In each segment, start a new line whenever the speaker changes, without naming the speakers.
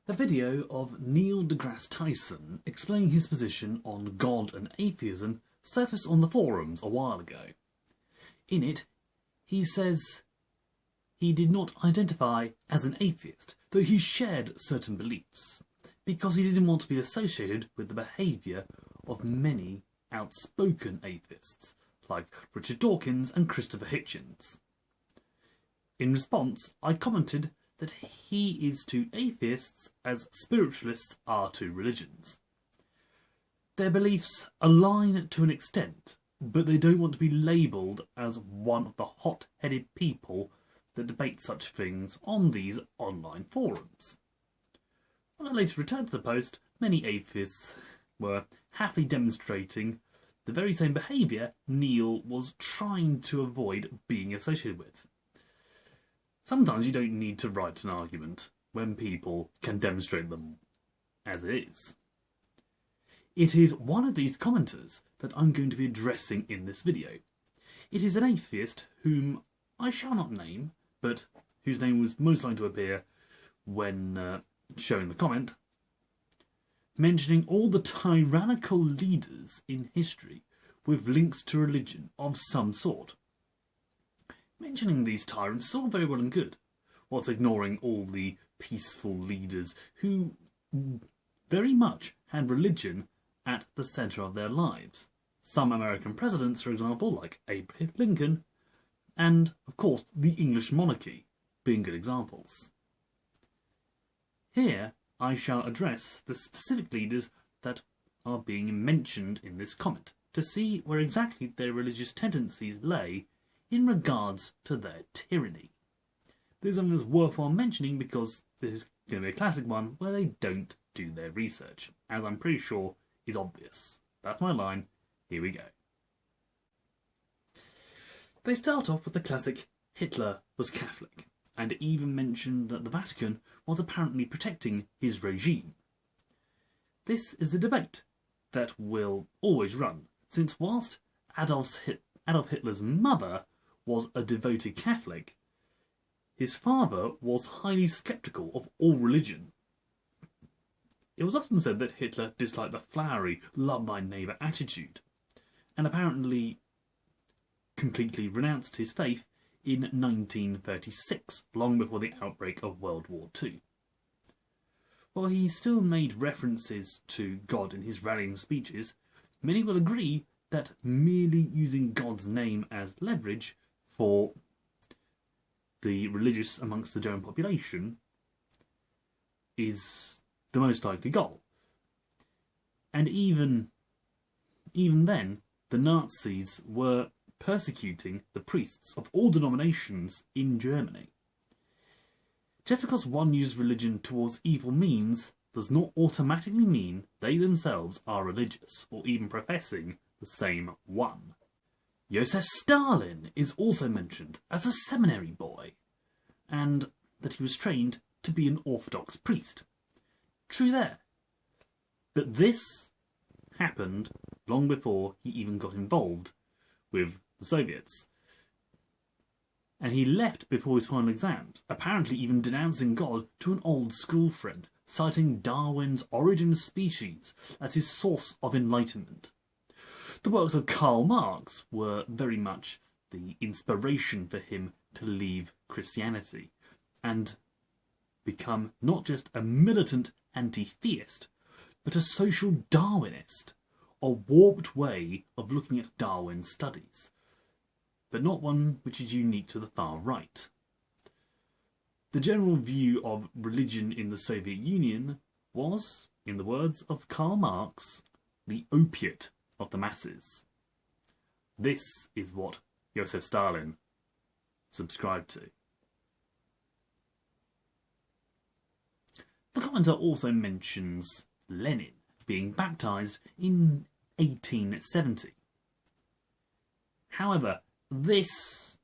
A video of Neil deGrasse Tyson explaining his position on God and atheism surfaced on the forums a while ago. In it, he says he did not identify as an atheist, though he shared certain beliefs, because he didn't want to be associated with the behaviour of many outspoken atheists, like Richard Dawkins and Christopher Hitchens. In response, I commented that he is to atheists as spiritualists are to religions. Their beliefs align to an extent, but they don't want to be labelled as one of the hot-headed people that debate such things on these online forums. When I later returned to the post, many atheists were happily demonstrating the very same behaviour Neil was trying to avoid being associated with. Sometimes you don't need to write an argument when people can demonstrate them as it is. It is one of these commenters that I'm going to be addressing in this video. It is an atheist whom I shall not name, but whose name was most likely to appear when showing the comment, mentioning all the tyrannical leaders in history with links to religion of some sort. Mentioning these tyrants is all very well and good, whilst ignoring all the peaceful leaders who very much had religion at the centre of their lives. Some American presidents, for example, like Abraham Lincoln, and, of course, the English monarchy, being good examples. Here, I shall address the specific leaders that are being mentioned in this comment, to see where exactly their religious tendencies lay in regards to their tyranny. This one is worthwhile mentioning because this is going to be a classic one where they don't do their research, as I'm pretty sure is obvious. That's my line, here we go. They start off with the classic Hitler was Catholic, and even mention that the Vatican was apparently protecting his regime. This is a debate that will always run, since whilst Adolf Hitler's mother was a devoted Catholic, his father was highly sceptical of all religion. It was often said that Hitler disliked the flowery, love thy neighbour attitude, and apparently completely renounced his faith in 1936, long before the outbreak of World War II. While he still made references to God in his rallying speeches, many will agree that merely using God's name as leverage for the religious amongst the general population is the most likely goal. And even then, the Nazis were persecuting the priests of all denominations in Germany. Just because one uses religion towards evil means does not automatically mean they themselves are religious or even professing the same one. Joseph Stalin is also mentioned as a seminary boy, and that he was trained to be an Orthodox priest. True there. But this happened long before he even got involved with the Soviets. And he left before his final exams, apparently even denouncing God to an old school friend, citing Darwin's Origin of Species as his source of enlightenment. The works of Karl Marx were very much the inspiration for him to leave Christianity and become not just a militant anti-theist, but a social Darwinist, a warped way of looking at Darwin's studies, but not one which is unique to the far right. The general view of religion in the Soviet Union was, in the words of Karl Marx, the opiate of the masses. This is what Joseph Stalin subscribed to. The commenter also mentions Lenin being baptised in 1870. However, this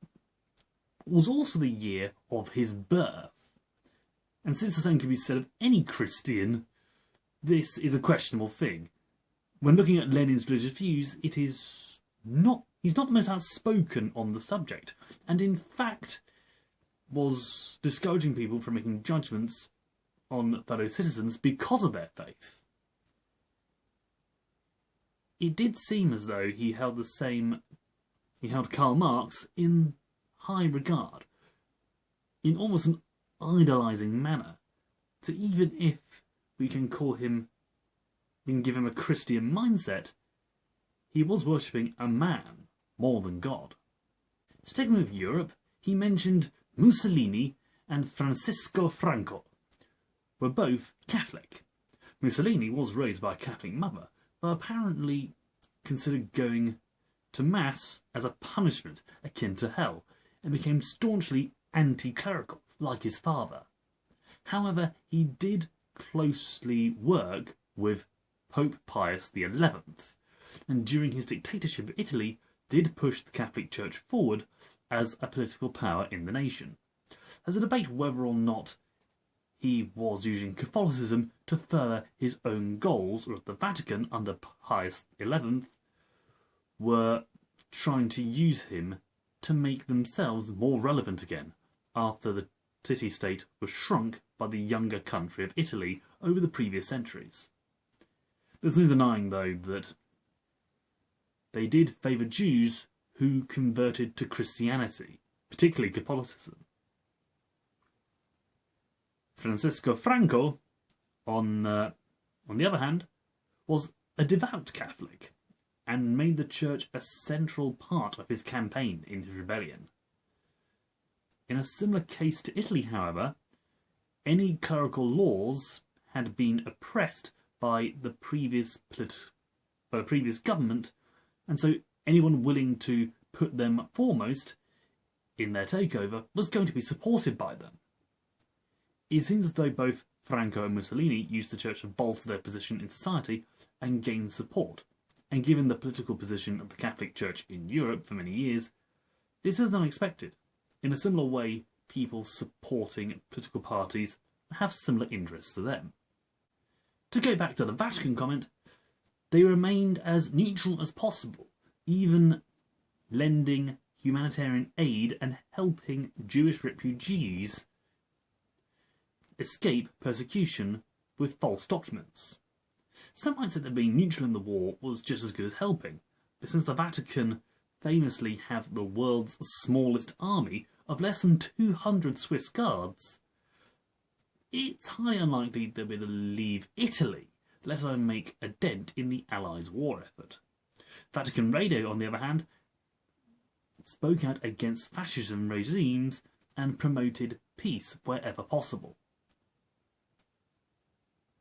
was also the year of his birth, and since the same can be said of any Christian, this is a questionable thing. When looking at Lenin's religious views, he's not the most outspoken on the subject, and in fact was discouraging people from making judgments on fellow citizens because of their faith. It did seem as though he held Karl Marx in high regard, in almost an idolising manner. So even if we can give him a Christian mindset, he was worshipping a man more than God. Sticking with Europe, he mentioned Mussolini and Francisco Franco were both Catholic. Mussolini was raised by a Catholic mother, but apparently considered going to Mass as a punishment akin to hell, and became staunchly anti-clerical, like his father. However, he did closely work with Pope Pius XI, and during his dictatorship of Italy did push the Catholic Church forward as a political power in the nation. There's a debate whether or not he was using Catholicism to further his own goals, or if the Vatican under Pius XI were trying to use him to make themselves more relevant again, after the city-state was shrunk by the younger country of Italy over the previous centuries. There's no denying, though, that they did favour Jews who converted to Christianity, particularly Catholicism. Francisco Franco, on the other hand, was a devout Catholic and made the church a central part of his campaign in his rebellion. In a similar case to Italy, however, any clerical laws had been oppressed by the previous government, and so anyone willing to put them foremost in their takeover was going to be supported by them. It seems as though both Franco and Mussolini used the church to bolster their position in society and gain support, and given the political position of the Catholic Church in Europe for many years, this is unexpected. In a similar way, people supporting political parties have similar interests to them. To go back to the Vatican comment, they remained as neutral as possible, even lending humanitarian aid and helping Jewish refugees escape persecution with false documents. Some might say that being neutral in the war was just as good as helping, but since the Vatican famously have the world's smallest army of less than 200 Swiss guards, it's highly unlikely they'll be able to leave Italy, let alone make a dent in the Allies' war effort. Vatican Radio, on the other hand, spoke out against fascism regimes and promoted peace wherever possible.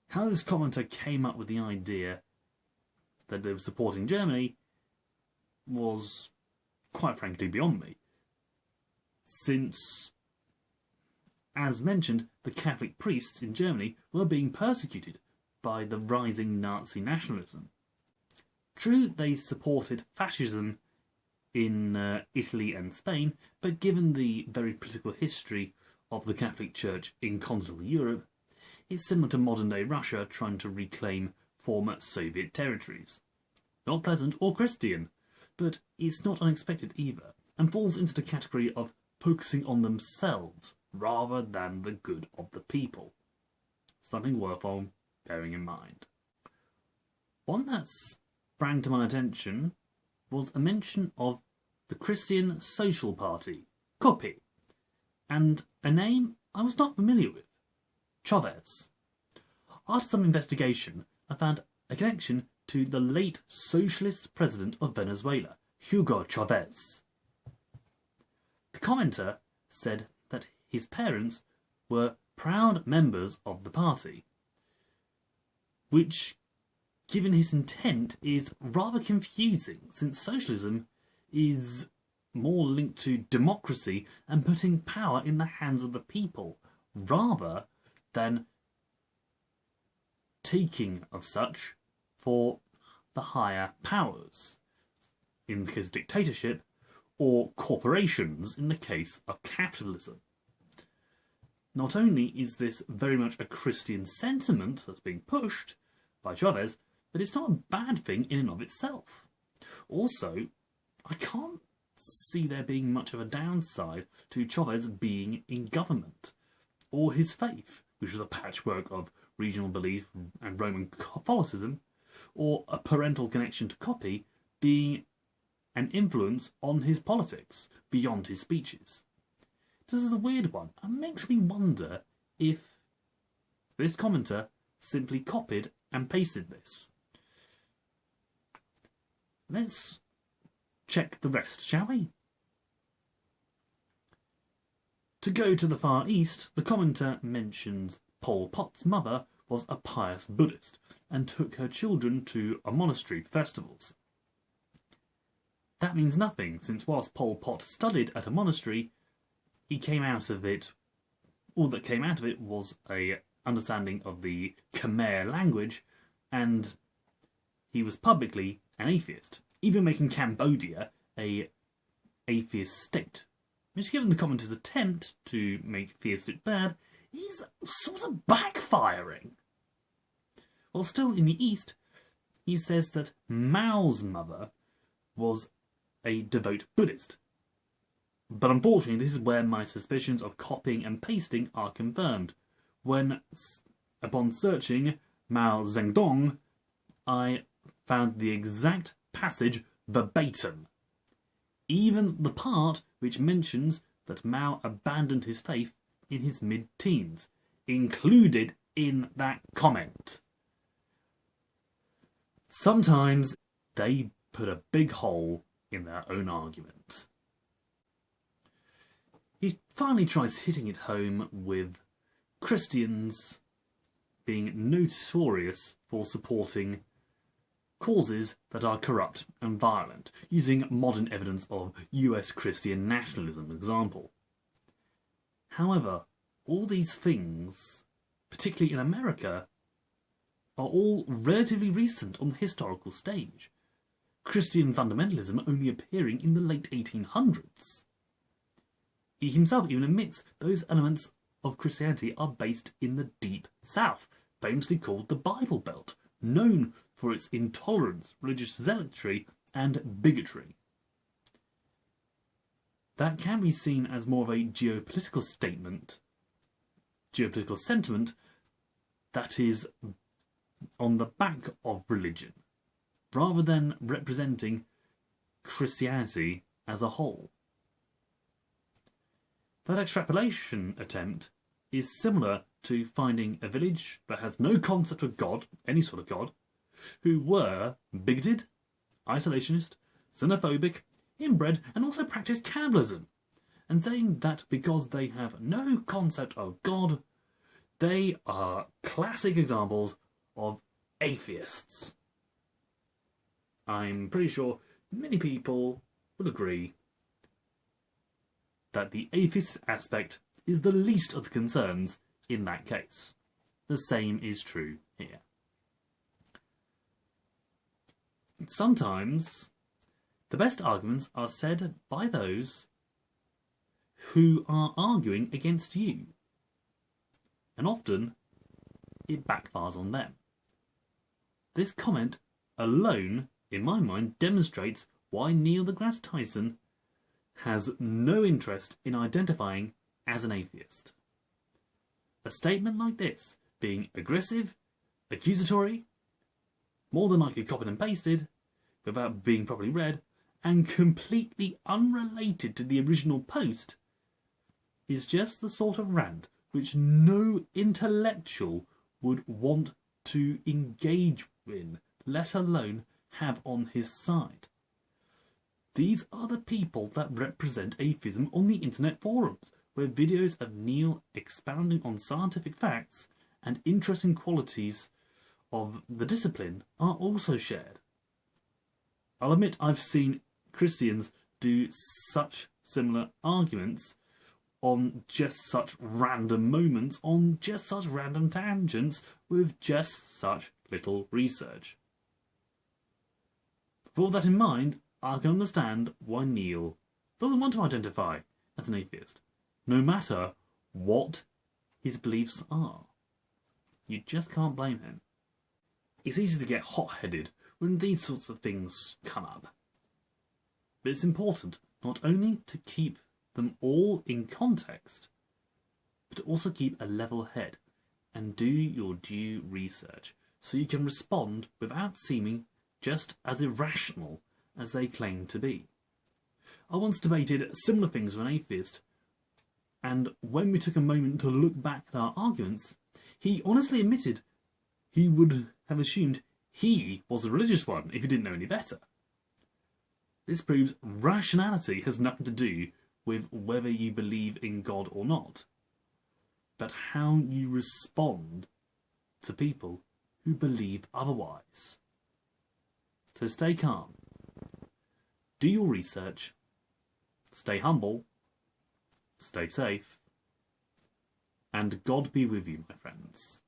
How this commenter came up with the idea that they were supporting Germany was, quite frankly, beyond me, since, as mentioned, the Catholic priests in Germany were being persecuted by the rising Nazi nationalism. True, they supported fascism in Italy and Spain, but given the very political history of the Catholic Church in continental Europe, it's similar to modern-day Russia trying to reclaim former Soviet territories. Not pleasant or Christian, but it's not unexpected either, and falls into the category of focusing on themselves rather than the good of the people. Something worthwhile bearing in mind. One that sprang to my attention was a mention of the Christian Social Party, COPI, and a name I was not familiar with, Chavez. After some investigation, I found a connection to the late socialist president of Venezuela, Hugo Chavez. The commenter said that his parents were proud members of the party, which, given his intent, is rather confusing, since socialism is more linked to democracy and putting power in the hands of the people, rather than taking of such for the higher powers, in the case of dictatorship, or corporations in the case of capitalism. Not only is this very much a Christian sentiment that's being pushed by Chavez, but it's not a bad thing in and of itself. Also, I can't see there being much of a downside to Chavez being in government, or his faith, which was a patchwork of regional belief and Roman Catholicism, or a parental connection to copy being an influence on his politics beyond his speeches. This is a weird one and makes me wonder if this commenter simply copied and pasted this. Let's check the rest, shall we? To go to the Far East, the commenter mentions Pol Pot's mother was a pious Buddhist and took her children to a monastery for festivals. That means nothing, since whilst Pol Pot studied at a monastery, all that came out of it was a understanding of the Khmer language, and he was publicly an atheist, even making Cambodia an atheist state, which, given the commenter's attempt to make fears look bad, is sort of backfiring. While still in the East, he says that Mao's mother was a devout Buddhist. But unfortunately, this is where my suspicions of copying and pasting are confirmed, when, upon searching Mao Zedong, I found the exact passage verbatim. Even the part which mentions that Mao abandoned his faith in his mid-teens, included in that comment. Sometimes they put a big hole in their own argument. He finally tries hitting it home with Christians being notorious for supporting causes that are corrupt and violent, using modern evidence of US Christian nationalism as an example. However, all these things, particularly in America, are all relatively recent on the historical stage, Christian fundamentalism only appearing in the late 1800s. He himself even admits those elements of Christianity are based in the Deep South, famously called the Bible Belt, known for its intolerance, religious zealotry, and bigotry. That can be seen as more of a geopolitical sentiment that is on the back of religion, rather than representing Christianity as a whole. That extrapolation attempt is similar to finding a village that has no concept of God, any sort of God, who were bigoted, isolationist, xenophobic, inbred, and also practiced cannibalism, and saying that because they have no concept of God, they are classic examples of atheists. I'm pretty sure many people will agree that the atheist aspect is the least of the concerns in that case. The same is true here. Sometimes the best arguments are said by those who are arguing against you, and often it backfires on them. This comment alone, in my mind, demonstrates why Neil deGrasse Tyson has no interest in identifying as an atheist. A statement like this, being aggressive, accusatory, more than likely copied and pasted, without being properly read, and completely unrelated to the original post, is just the sort of rant which no intellectual would want to engage in, let alone have on his side. These are the people that represent atheism on the internet forums, where videos of Neil expounding on scientific facts and interesting qualities of the discipline are also shared. I'll admit I've seen Christians do such similar arguments on just such random moments, on just such random tangents, with just such little research. With all that in mind, I can understand why Neil doesn't want to identify as an atheist, no matter what his beliefs are. You just can't blame him. It's easy to get hot-headed when these sorts of things come up. But it's important not only to keep them all in context, but to also keep a level head and do your due research so you can respond without seeming just as irrational as they claim to be. I once debated similar things with an atheist, and when we took a moment to look back at our arguments, he honestly admitted he would have assumed he was the religious one if he didn't know any better. This proves rationality has nothing to do with whether you believe in God or not, but how you respond to people who believe otherwise. So stay calm, do your research, stay humble, stay safe, and God be with you, my friends.